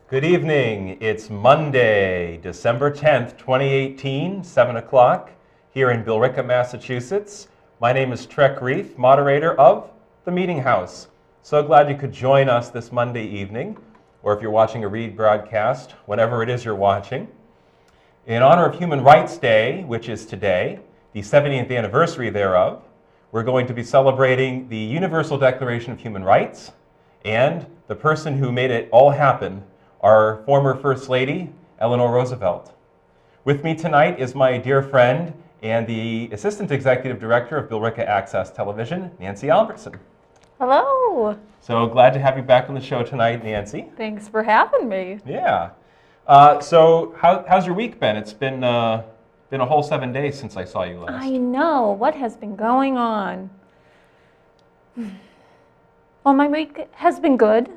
Good evening. It's Monday, December 10th, 2018, 7 o'clock, here in Billerica, Massachusetts. My name is Reef, moderator of the Meetinghouse. So glad you could join us this Monday evening, or if you're watching a rebroadcast, whenever it is you're watching. In honor of Human Rights Day, which is today, the 70th anniversary thereof, we're going to be celebrating the Universal Declaration of Human Rights and the person who made it all happen, our former First Lady, Eleanor Roosevelt. With me tonight is my dear friend and the Assistant Executive Director of Billerica Access Television, Nancy Albertson. Hello. So glad to have you back on the show tonight, Nancy. Thanks for having me. Yeah. So how's your week been? It's been a whole 7 days since I saw you last. I know. What has been going on? Well, my week has been good.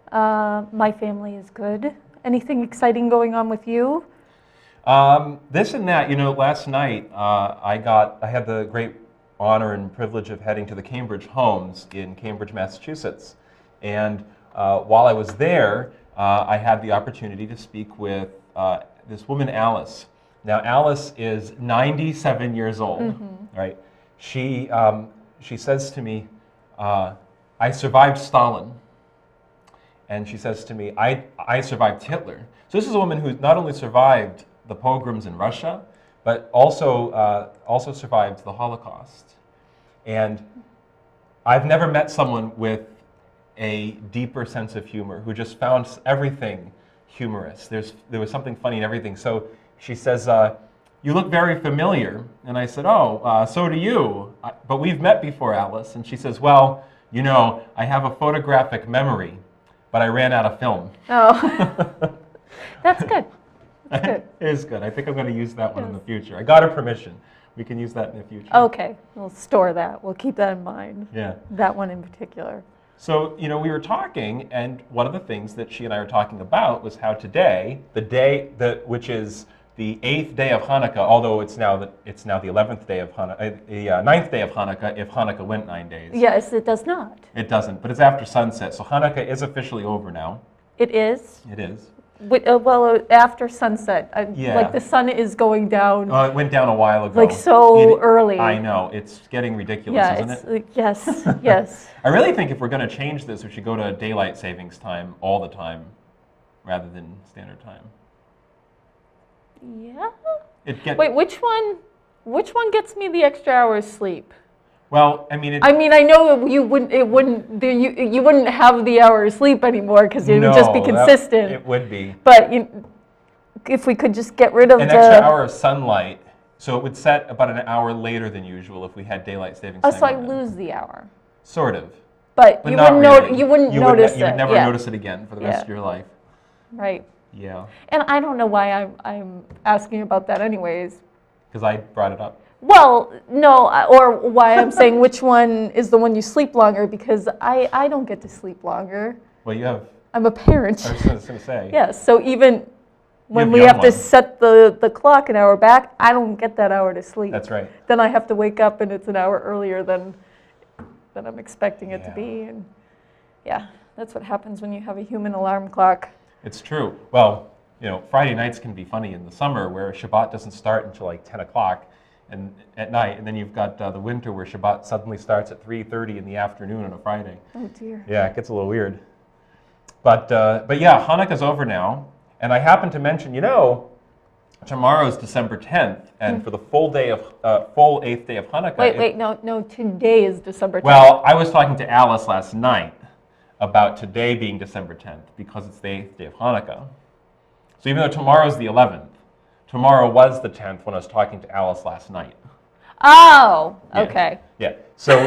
My family is good. Anything exciting going on with you? This and that. Last night I had the great honor and privilege of heading to the Cambridge Homes in Cambridge, Massachusetts. And while I was there, I had the opportunity to speak with this woman, Alice. Now, Alice is 97 years old, right? She says to me, I survived Stalin. And she says to me, I survived Hitler. So this is a woman who not only survived the pogroms in Russia, but also survived the Holocaust. And I've never met someone with a deeper sense of humor, who just found everything humorous. There was something funny in everything. So she says, you look very familiar. And I said, so do you. But we've met before, Alice. And she says, well, I have a photographic memory, but I ran out of film. Oh, that's good. That's good. It is good. I think I'm going to use that one in the future. I got her permission. We can use that in the future. Okay, we'll store that. We'll keep that in mind. Yeah. That one in particular. So, we were talking, and one of the things that she and I were talking about was how today, which is the 8th day of Hanukkah, although it's now the 11th day of Hanukkah, the 9th day of Hanukkah, if Hanukkah went 9 days. Yes, it does not. It doesn't, but it's after sunset, so Hanukkah is officially over now. It is? It is. Well, after sunset. Yeah. Like the sun is going down. Oh, it went down a while ago. Like early. I know. It's getting ridiculous, isn't it? Yes, yes. I really think if we're going to change this, we should go to daylight savings time all the time rather than standard time. Yeah? Wait, which one gets me the extra hour of sleep? Well, I mean, I know you wouldn't have the hour of sleep anymore because it would just be consistent. It would be. But if we could just get rid of an extra hour of sunlight, so it would set about an hour later than usual if we had daylight savings time. Oh, so I lose the hour. Sort of. But you not wouldn't really. You wouldn't notice it. You would never notice it again for the rest of your life. Right. Yeah. And I don't know why I'm asking about that anyways. Because I brought it up. Well, no, or why I'm saying which one is the one you sleep longer, because I don't get to sleep longer. Well, I'm a parent. I was going to say. Yes, so even when we have to set the clock an hour back, I don't get that hour to sleep. That's right. Then I have to wake up and it's an hour earlier than I'm expecting it to be. And yeah, that's what happens when you have a human alarm clock. It's true. Well, Friday nights can be funny in the summer where Shabbat doesn't start until like 10 o'clock. And at night, and then you've got the winter where Shabbat suddenly starts at 3:30 in the afternoon on a Friday. Oh dear. Yeah, it gets a little weird. But yeah, Hanukkah's over now, and I happen to mention, tomorrow's December 10th, and for the full 8th day of Hanukkah. Wait, no, today is December 10th. Well, I was talking to Alice last night about today being December 10th because it's the 8th day of Hanukkah. So even though tomorrow's the 11th. Tomorrow was the 10th when I was talking to Alice last night. Oh, okay. Yeah. So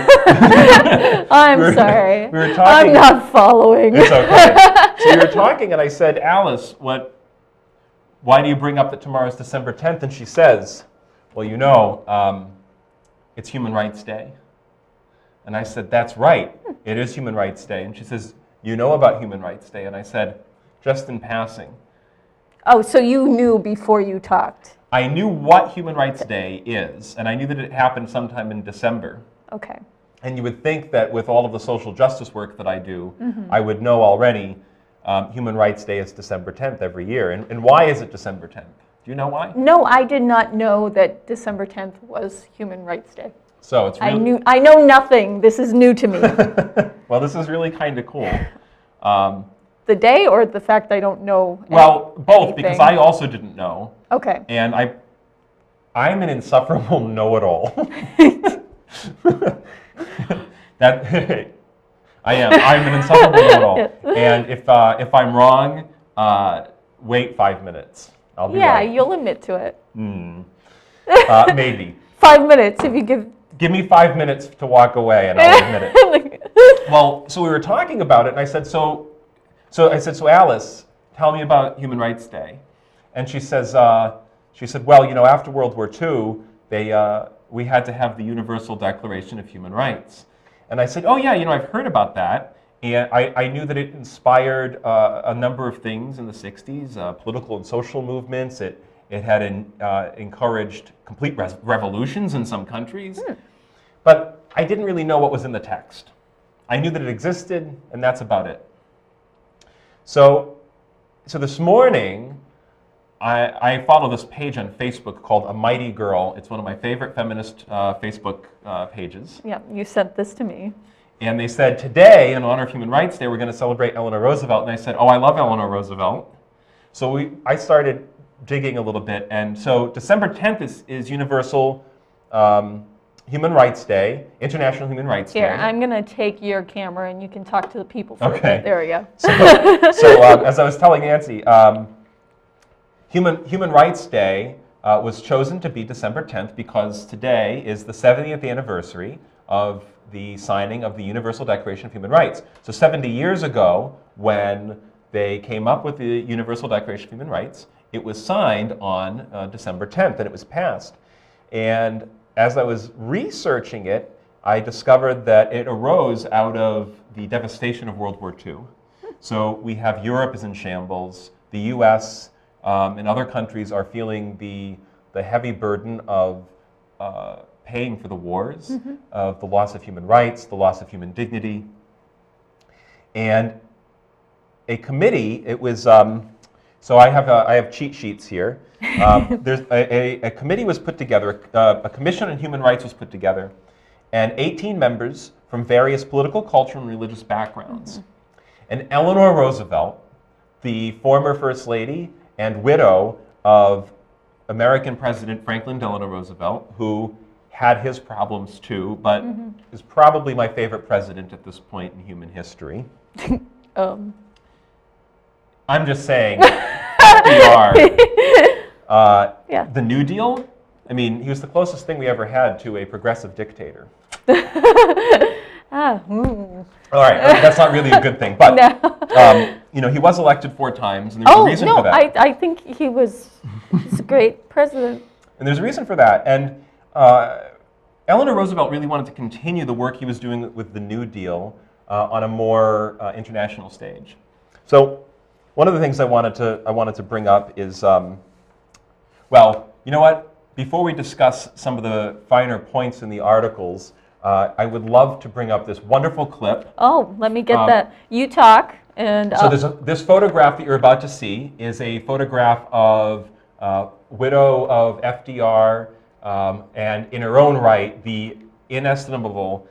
I'm sorry. We were talking. I'm not following. It's okay. So we were talking, and I said, Alice, why do you bring up that tomorrow's December 10th? And she says, well, it's Human Rights Day. And I said, that's right. It is Human Rights Day. And she says, you know about Human Rights Day? And I said, just in passing. Oh, so you knew before you talked. I knew what Human Rights Day is, and I knew that it happened sometime in December. Okay. And you would think that with all of the social justice work that I do, I would know already Human Rights Day is December 10th every year. And why is it December 10th? Do you know why? No, I did not know that December 10th was Human Rights Day. So it's really... I know nothing. This is new to me. Well, this is really kind of cool. The day or the fact I don't know Well, both, anything? because I also didn't know. Okay. And I'm an insufferable know-it-all. I'm an insufferable know-it-all. And if I'm wrong, wait 5 minutes. I'll be right. Yeah, you'll admit to it. Maybe. 5 minutes if you give... Give me 5 minutes to walk away and I'll admit it. Well, so we were talking about it and I said, so Alice, tell me about Human Rights Day. And she said, well, after World War II, we had to have the Universal Declaration of Human Rights. And I said, oh yeah, I've heard about that. And I knew that it inspired a number of things in the 60s, political and social movements. It had encouraged complete revolutions in some countries. But I didn't really know what was in the text. I knew that it existed, and that's about it. So this morning, I follow this page on Facebook called A Mighty Girl. It's one of my favorite feminist Facebook pages. Yeah, you sent this to me. And they said, today, in honor of Human Rights Day, we're going to celebrate Eleanor Roosevelt. And I said, oh, I love Eleanor Roosevelt. So I started digging a little bit. And so December 10th is Universal Human Rights Day, International Human Rights Day. Here, I'm going to take your camera and you can talk to the people for a bit. There we go. So as I was telling Nancy, Human Rights Day was chosen to be December 10th because today is the 70th anniversary of the signing of the Universal Declaration of Human Rights. So 70 years ago, when they came up with the Universal Declaration of Human Rights, it was signed on December 10th, and it was passed. And as I was researching it, I discovered that it arose out of the devastation of World War II. So we have Europe is in shambles, the US and other countries are feeling the heavy burden of paying for the wars, of the loss of human rights, the loss of human dignity. And a committee, it was, so I have cheat sheets here. There's a committee was put together, a commission on human rights was put together, and 18 members from various political, cultural, and religious backgrounds. And Eleanor Roosevelt, the former First Lady and widow of American President Franklin Delano Roosevelt, who had his problems too, but is probably my favorite president at this point in human history. I'm just saying, FDR, the New Deal, I mean, he was the closest thing we ever had to a progressive dictator. All right, that's not really a good thing, but he was elected 4 times, and there's a reason for that. I think he's a great president. And there's a reason for that. And Eleanor Roosevelt really wanted to continue the work he was doing with the New Deal on a more international stage. So one of the things I wanted to bring up is, well, you know what? Before we discuss some of the finer points in the articles, I would love to bring up this wonderful clip. Oh, let me get that. You talk. And so this photograph that you're about to see is a photograph of widow of FDR, and in her own right, the inestimable,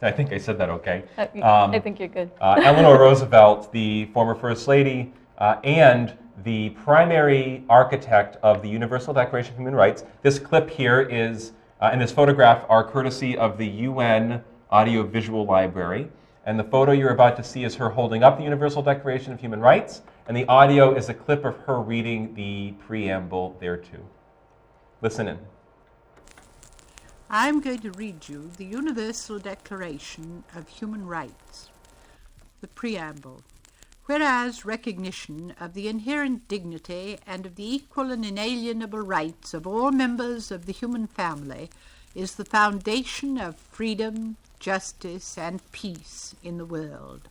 I think I said that okay. I think you're good. Eleanor Roosevelt, the former First Lady, and the primary architect of the Universal Declaration of Human Rights. This clip here is, and this photograph are courtesy of the UN Audio-Visual Library. And the photo you're about to see is her holding up the Universal Declaration of Human Rights, and the audio is a clip of her reading the preamble thereto. Listen in. I'm going to read you the Universal Declaration of Human Rights. The preamble. Whereas recognition of the inherent dignity and of the equal and inalienable rights of all members of the human family is the foundation of freedom, justice, and peace in the world.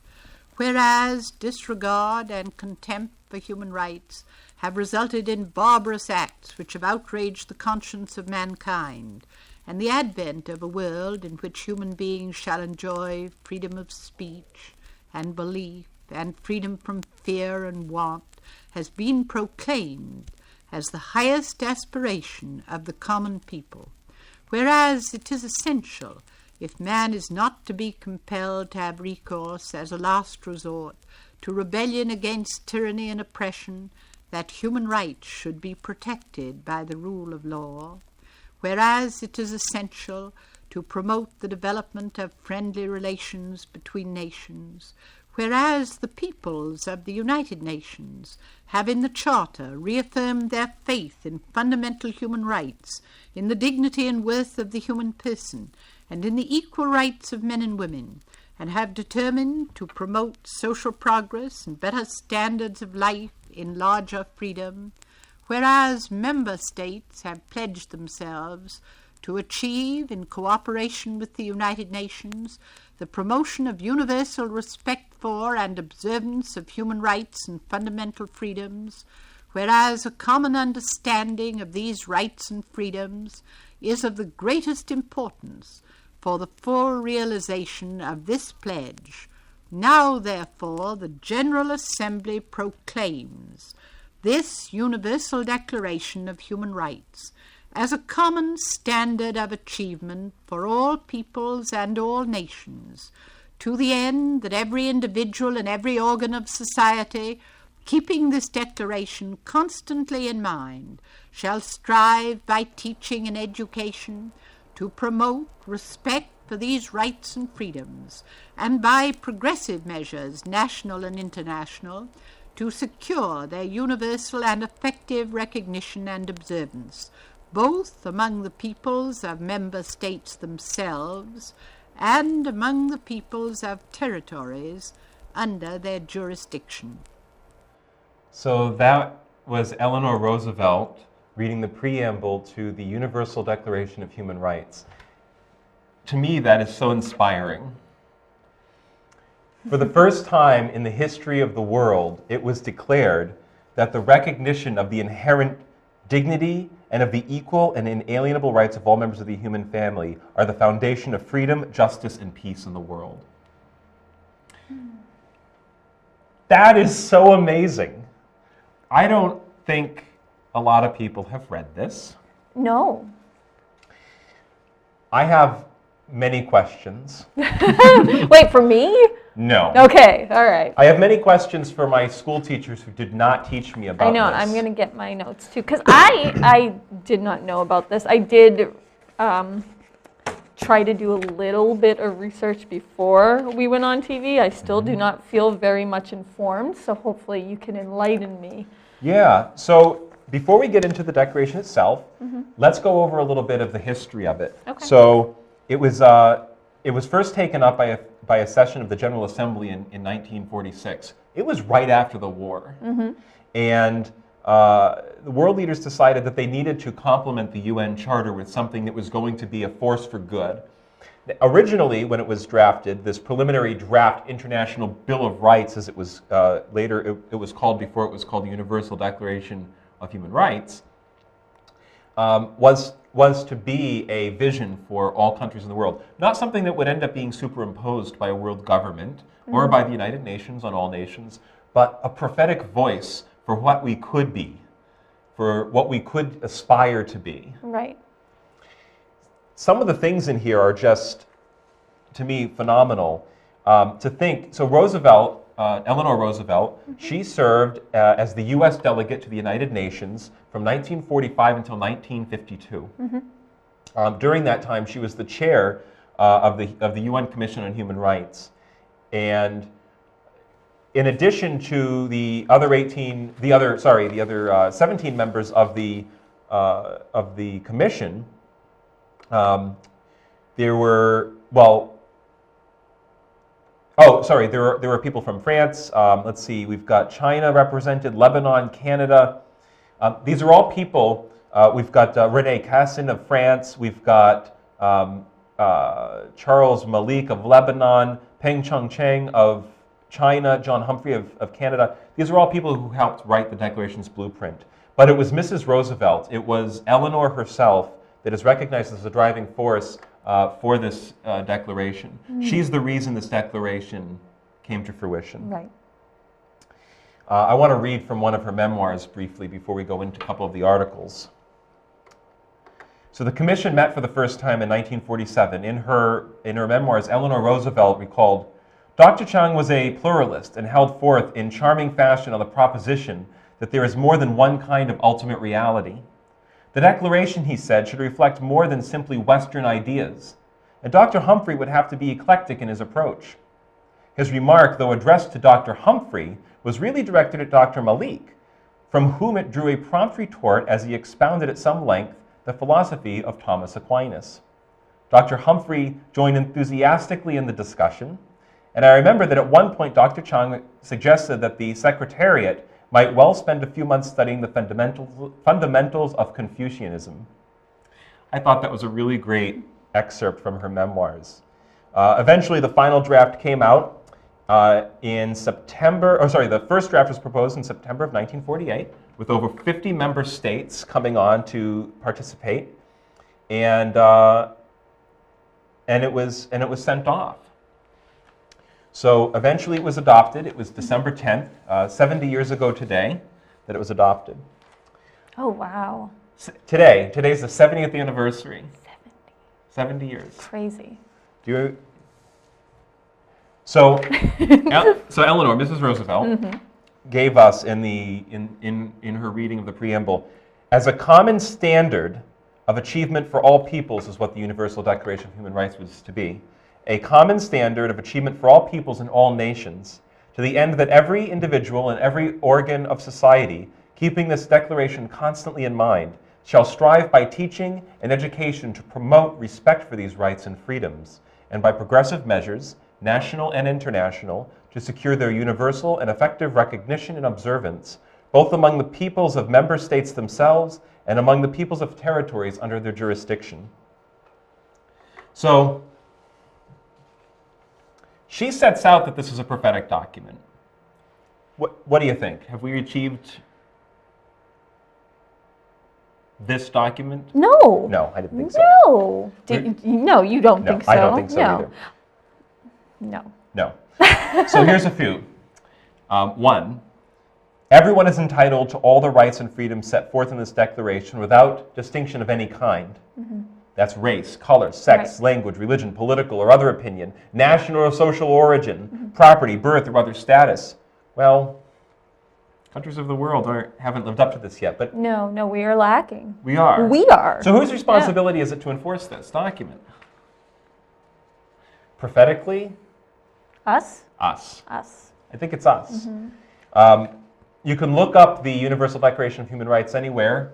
Whereas disregard and contempt for human rights have resulted in barbarous acts which have outraged the conscience of mankind, and the advent of a world in which human beings shall enjoy freedom of speech and belief and freedom from fear and want has been proclaimed as the highest aspiration of the common people, whereas it is essential, if man is not to be compelled to have recourse as a last resort to rebellion against tyranny and oppression, that human rights should be protected by the rule of law, whereas it is essential to promote the development of friendly relations between nations, whereas the peoples of the United Nations have in the Charter reaffirmed their faith in fundamental human rights, in the dignity and worth of the human person, and in the equal rights of men and women, and have determined to promote social progress and better standards of life in larger freedom, whereas member states have pledged themselves to achieve, in cooperation with the United Nations, the promotion of universal respect for and observance of human rights and fundamental freedoms, whereas a common understanding of these rights and freedoms is of the greatest importance for the full realization of this pledge. Now, therefore, the General Assembly proclaims this Universal Declaration of Human Rights as a common standard of achievement for all peoples and all nations, to the end that every individual and every organ of society, keeping this declaration constantly in mind, shall strive by teaching and education to promote respect for these rights and freedoms, and by progressive measures, national and international, to secure their universal and effective recognition and observance, both among the peoples of member states themselves and among the peoples of territories under their jurisdiction. So that was Eleanor Roosevelt reading the preamble to the Universal Declaration of Human Rights. To me, that is so inspiring. For the first time in the history of the world, it was declared that the recognition of the inherent dignity and of the equal and inalienable rights of all members of the human family are the foundation of freedom, justice, and peace in the world. That is so amazing. I don't think a lot of people have read this. No. I have many questions. Wait, for me? No. Okay, all right. I have many questions for my school teachers who did not teach me about I know, this. I'm going to get my notes too, because I did not know about this. I did try to do a little bit of research before we went on TV. I still do not feel very much informed, so hopefully you can enlighten me. Yeah, so before we get into the Declaration itself, let's go over a little bit of the history of it. Okay. So it was first taken up by a session of the General Assembly in 1946. It was right after the war. And the world leaders decided that they needed to complement the UN Charter with something that was going to be a force for good. Originally, when it was drafted, this preliminary draft International Bill of Rights, as it was later, it was called before it was called the Universal Declaration of Human Rights, was to be a vision for all countries in the world. Not something that would end up being superimposed by a world government or by the United Nations on all nations, but a prophetic voice for what we could be, for what we could aspire to be. Right. Some of the things in here are just, to me, phenomenal. To think, so Roosevelt, Eleanor Roosevelt, she served as the U.S. delegate to the United Nations from 1945 until 1952. During that time, she was the chair of the UN Commission on Human Rights, and in addition to the other 17 members of the commission, there were there were people from France. Let's see, we've got China represented, Lebanon, Canada. These are all people. We've got René Cassin of France. We've got Charles Malik of Lebanon, Peng Cheng of China, John Humphrey of Canada. These are all people who helped write the Declaration's blueprint. But it was Mrs. Roosevelt, it was Eleanor herself that is recognized as the driving force for this declaration. She's the reason this declaration came to fruition. Right. I want to read from one of her memoirs briefly before we go into a couple of the articles. So the commission met for the first time in 1947. In her memoirs, Eleanor Roosevelt recalled, Dr. Chang was a pluralist and held forth in charming fashion on the proposition that there is more than one kind of ultimate reality. The declaration, he said, should reflect more than simply Western ideas, and Dr. Humphrey would have to be eclectic in his approach. His remark, though addressed to Dr. Humphrey, was really directed at Dr. Malik, from whom it drew a prompt retort as he expounded at some length the philosophy of Thomas Aquinas. Dr. Humphrey joined enthusiastically in the discussion, and I remember that at one point Dr. Chang suggested that the Secretariat might well spend a few months studying the fundamentals of Confucianism. I thought that was a really great excerpt from her memoirs. Eventually, the final draft came out in September, the first draft was proposed in September of 1948, with over 50 member states coming on to participate, and it was sent off. So eventually it was adopted. It was December 10th, 70 years ago today, that it was adopted. Oh, wow. Today's the 70th anniversary. 70 years. Crazy. So Eleanor, Mrs. Roosevelt, gave us in her reading of the preamble, as a common standard of achievement for all peoples is what the Universal Declaration of Human Rights was to be. A common standard of achievement for all peoples in all nations, to the end that every individual and every organ of society, keeping this declaration constantly in mind, shall strive by teaching and education to promote respect for these rights and freedoms, and by progressive measures, national and international, to secure their universal and effective recognition and observance, both among the peoples of member states themselves and among the peoples of territories under their jurisdiction. So, she sets out that this is a prophetic document. What do you think? Have we achieved this document? No. No, I didn't think so. No. No, you don't think so. I don't think so either. No. No. So here's a few. One, everyone is entitled to all the rights and freedoms set forth in this declaration without distinction of any kind. That's race, color, sex, language, religion, political or other opinion, national or social origin, property, birth, or other status. Well, countries of the world haven't lived up to this yet, but No, we are lacking. we are. We are. So whose responsibility is it to enforce this document? Prophetically? Us? Us. Us. I think it's us. You can look up the Universal Declaration of Human Rights anywhere.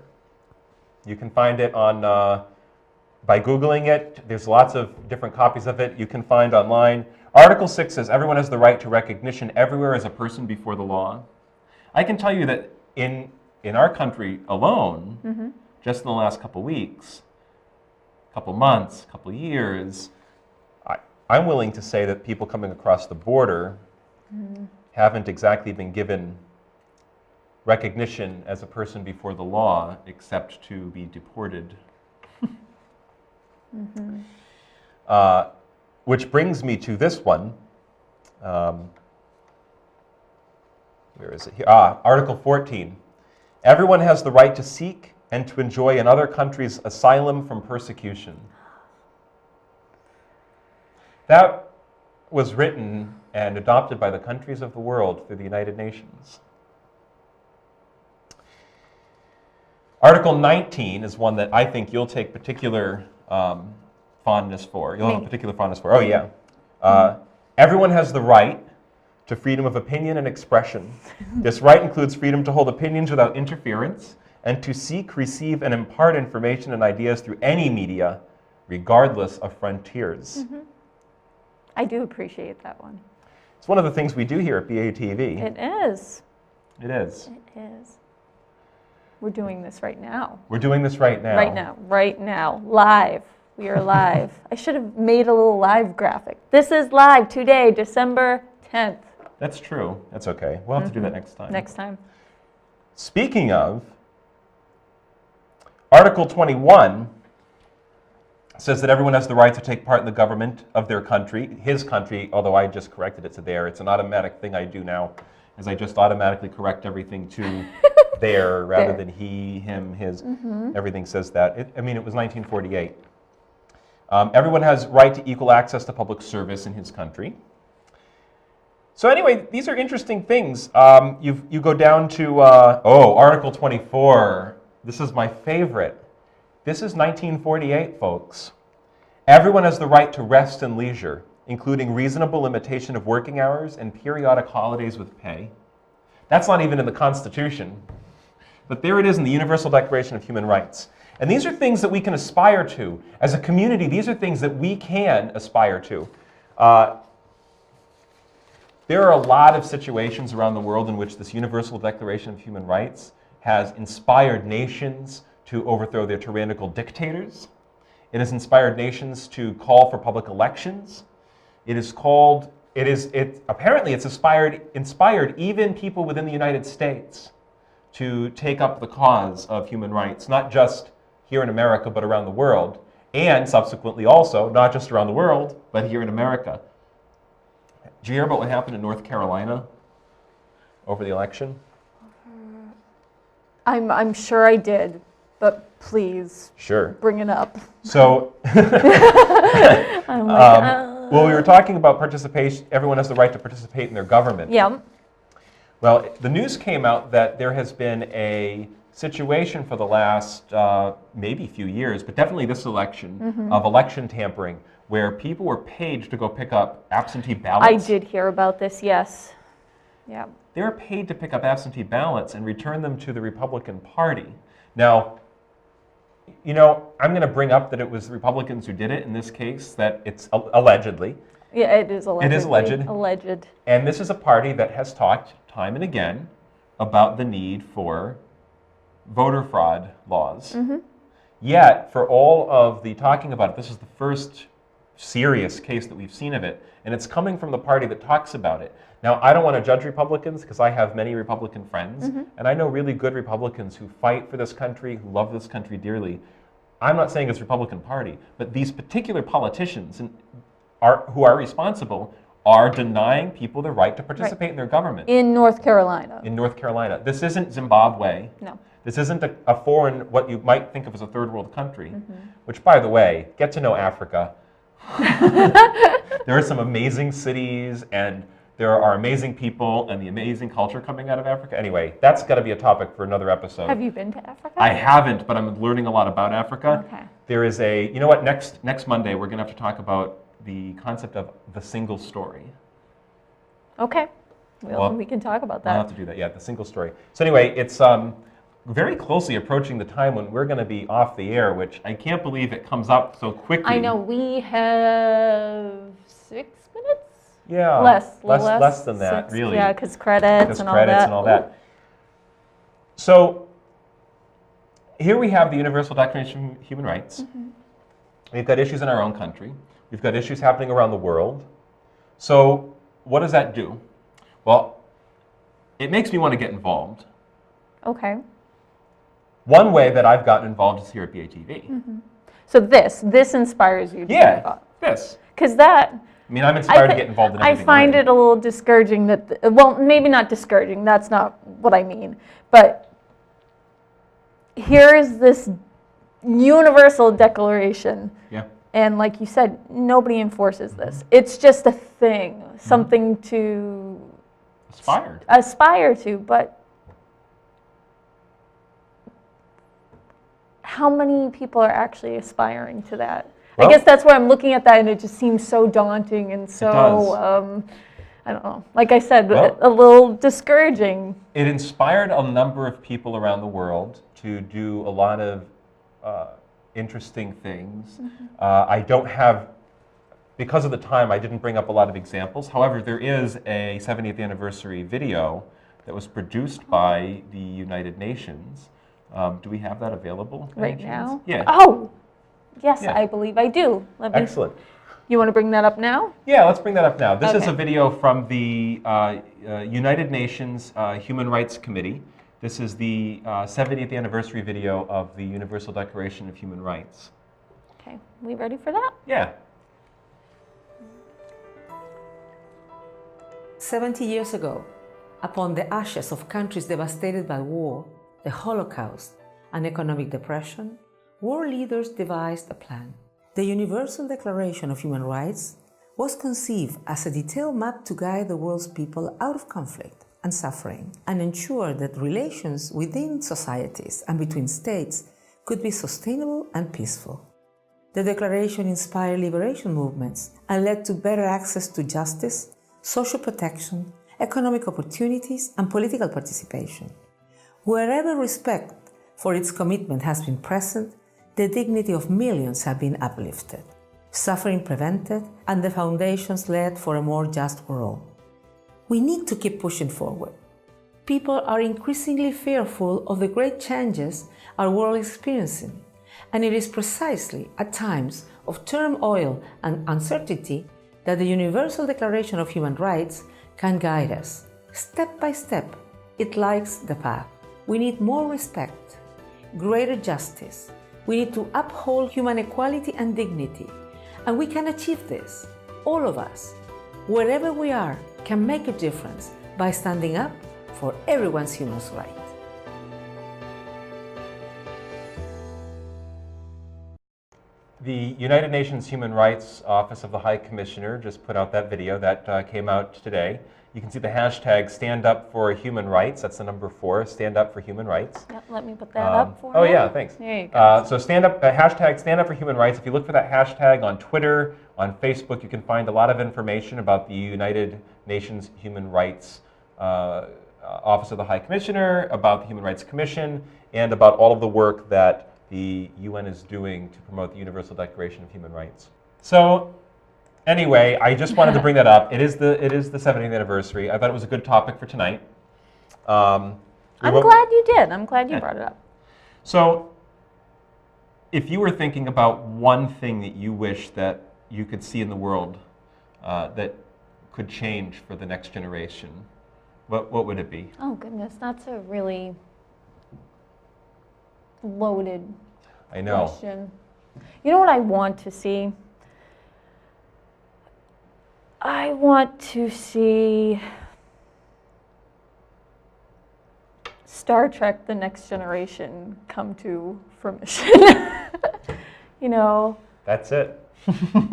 You can find it on by Googling it. There's lots of different copies of it you can find online. Article 6 says everyone has the right to recognition everywhere as a person before the law. I can tell you that in our country alone, just in the last couple weeks, couple months, couple years, I'm willing to say that people coming across the border haven't exactly been given recognition as a person before the law, except to be deported. Which brings me to this one. Where is it here? Article 14. Everyone has the right to seek and to enjoy in other countries asylum from persecution. That was written and adopted by the countries of the world through the United Nations. Article 19 is one that I think you'll take particular fondness for. You'll have a particular fondness for. Oh, yeah. Everyone has the right to freedom of opinion and expression. This right includes freedom to hold opinions without interference and to seek, receive, and impart information and ideas through any media, regardless of frontiers. I do appreciate that one. It's one of the things we do here at BATV. It is. It is. It is. We're doing this right now. We're doing this right now. Right now. Live. We are live. I should have made a little live graphic. This is live today, December 10th. That's true. That's okay. We'll have to do that next time. Next time. Speaking of, Article 21 says that everyone has the right to take part in the government of their country, his country, although I just corrected it to there. It's an automatic thing I do now. as I just automatically correct everything to there rather than he, him, his. Everything says that. It was 1948. Everyone has right to equal access to public service in his country. So anyway, these are interesting things. You go down to, Article 24. This is my favorite. This is 1948, folks. Everyone has the right to rest and leisure, including reasonable limitation of working hours and periodic holidays with pay. That's not even in the Constitution. But there it is in the Universal Declaration of Human Rights. And these are things that we can aspire to. As a community, these are things that we can aspire to. There are a lot of situations around the world in which this Universal Declaration of Human Rights has inspired nations to overthrow their tyrannical dictators. It has inspired nations to call for public elections. Apparently it's inspired even people within the United States to take up the cause of human rights, not just here in America, but around the world, and subsequently also, not just around the world, but here in America. Did you hear about what happened in North Carolina over the election? I'm sure I did, but please bring it up. So, I'm like, well, we were talking about participation. Everyone has the right to participate in their government. Yeah. Well, the news came out that there has been a situation for the last maybe few years, but definitely this election, of election tampering, where people were paid to go pick up absentee ballots. I did hear about this, yes. Yeah. They were paid to pick up absentee ballots and return them to the Republican Party. Now, I'm going to bring up that it was the Republicans who did it in this case, that it's allegedly. Yeah, it is alleged. It is alleged. Alleged. And this is a party that has talked time and again about the need for voter fraud laws. Yet, for all of the talking about it, this is the first serious case that we've seen of it, and it's coming from the party that talks about it. Now, I don't want to judge Republicans because I have many Republican friends, and I know really good Republicans who fight for this country, who love this country dearly. I'm not saying it's the Republican Party, but these particular politicians who are responsible are denying people the right to participate in their government. In North Carolina. In North Carolina. This isn't Zimbabwe. No. This isn't a foreign, what you might think of as a third world country, which, by the way, get to know Africa. There are some amazing cities, and there are amazing people, and the amazing culture coming out of Africa. Anyway, that's got to be a topic for another episode. Have you been to Africa? I haven't, but I'm learning a lot about Africa. Okay. There is next Monday, we're going to have to talk about the concept of the single story. Okay. We can talk about that. We'll have to do that, yeah, the single story. So anyway, it's very closely approaching the time when we're going to be off the air, which I can't believe it comes up so quickly. I know, we have 6 minutes? Yeah, less than that, 6, really. Yeah, because credits and all that. So here we have the Universal Declaration of Human Rights. We've got issues in our own country. We've got issues happening around the world. So what does that do? Well, it makes me want to get involved. Okay. One way that I've gotten involved is here at BATV. So this inspires you to get involved. This. Because that... I mean, I'm inspired to get involved in everything. I find it a little discouraging that, well, maybe not discouraging, that's not what I mean, but here is this universal declaration. Yeah. And like you said, nobody enforces this. It's just a thing, something to aspire to, but how many people are actually aspiring to that? Well, I guess that's why I'm looking at that, and it just seems so daunting and so, I don't know, like I said, a little discouraging. It inspired a number of people around the world to do a lot of interesting things. I don't have, because of the time, I didn't bring up a lot of examples. However, there is a 70th anniversary video that was produced by the United Nations. Do we have that available? Right now? Yeah. Oh! Yes, yeah. I believe I do. Excellent. You want to bring that up now? Yeah, let's bring that up now. This is a video from the United Nations Human Rights Committee. This is the 70th anniversary video of the Universal Declaration of Human Rights. Okay, we ready for that? Yeah. 70 years ago, Upon the ashes of countries devastated by war, the Holocaust, and economic depression, world leaders devised a plan. The Universal Declaration of Human Rights was conceived as a detailed map to guide the world's people out of conflict and suffering and ensure that relations within societies and between states could be sustainable and peaceful. The Declaration inspired liberation movements and led to better access to justice, social protection, economic opportunities, and political participation. Wherever respect for its commitment has been present, the dignity of millions have been uplifted, suffering prevented, and the foundations laid for a more just world. We need to keep pushing forward. People are increasingly fearful of the great changes our world is experiencing, and it is precisely at times of turmoil and uncertainty that the Universal Declaration of Human Rights can guide us. Step by step, it lights the path. We need more respect, greater justice. We need to uphold human equality and dignity. And we can achieve this, all of us, wherever we are, can make a difference by standing up for everyone's human rights. The United Nations Human Rights Office of the High Commissioner just put out that video that came out today. You can see the hashtag Stand Up for Human Rights. That's the number 4, Stand Up for Human Rights. Yep, let me put that up for you. Oh yeah, thanks. There you go. So hashtag Stand Up for Human Rights. If you look for that hashtag on Twitter, on Facebook, you can find a lot of information about the United Nations Human Rights Office of the High Commissioner, about the Human Rights Commission, and about all of the work that the UN is doing to promote the Universal Declaration of Human Rights. So anyway, I just wanted to bring that up. It is the 70th anniversary. I thought it was a good topic for tonight. I'm glad you did. I'm glad you brought it up. So if you were thinking about one thing that you wish that you could see in the world that could change for the next generation, what would it be? Oh goodness, that's a really loaded question. You know what I want to see? I want to see Star Trek: The Next Generation come to fruition. You know? That's it.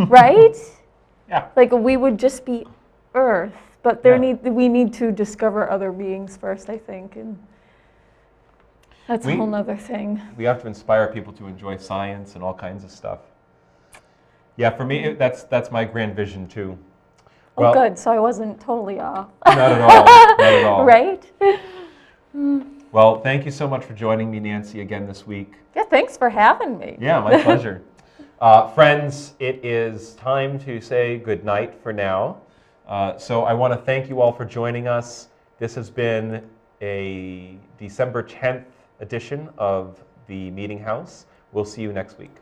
Right? Yeah. Like we would just be Earth, but we need to discover other beings first, I think, and that's a whole nother thing. We have to inspire people to enjoy science and all kinds of stuff. Yeah, for me, that's my grand vision too. Well, good. So I wasn't totally off. Not at all. Not at all. Right? Well, thank you so much for joining me, Nancy, again this week. Yeah, thanks for having me. Yeah, my pleasure. Friends, it is time to say goodnight for now. So I want to thank you all for joining us. This has been a December 10th edition of the Meetinghouse. We'll see you next week.